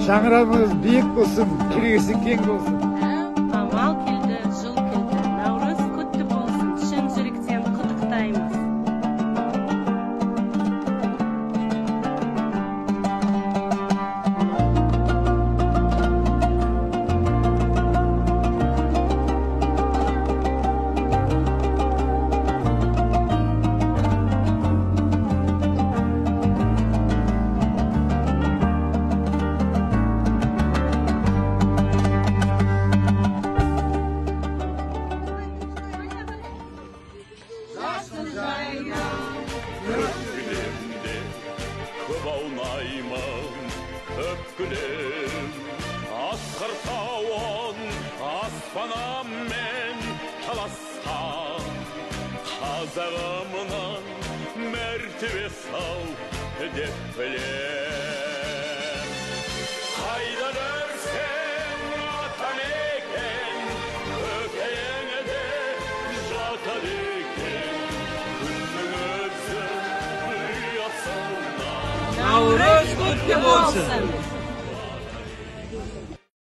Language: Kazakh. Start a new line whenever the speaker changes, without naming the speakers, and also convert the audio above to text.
Şangıramız büyük olsun, kirgisi keng olsun.
Amal keldi, jıl keldi. Navruz kutlu bolsun. Şın yürekten құттықтаймыз.
Öpkülemde көп аунаймын öpkülem асқар тауын аспанаммен таласқан қазағымның мәртебе сал деп білем қайда жүрсең атамекен көкейіңде жатады екен күннің өзі ұясына
Navruz kutlu bolsun.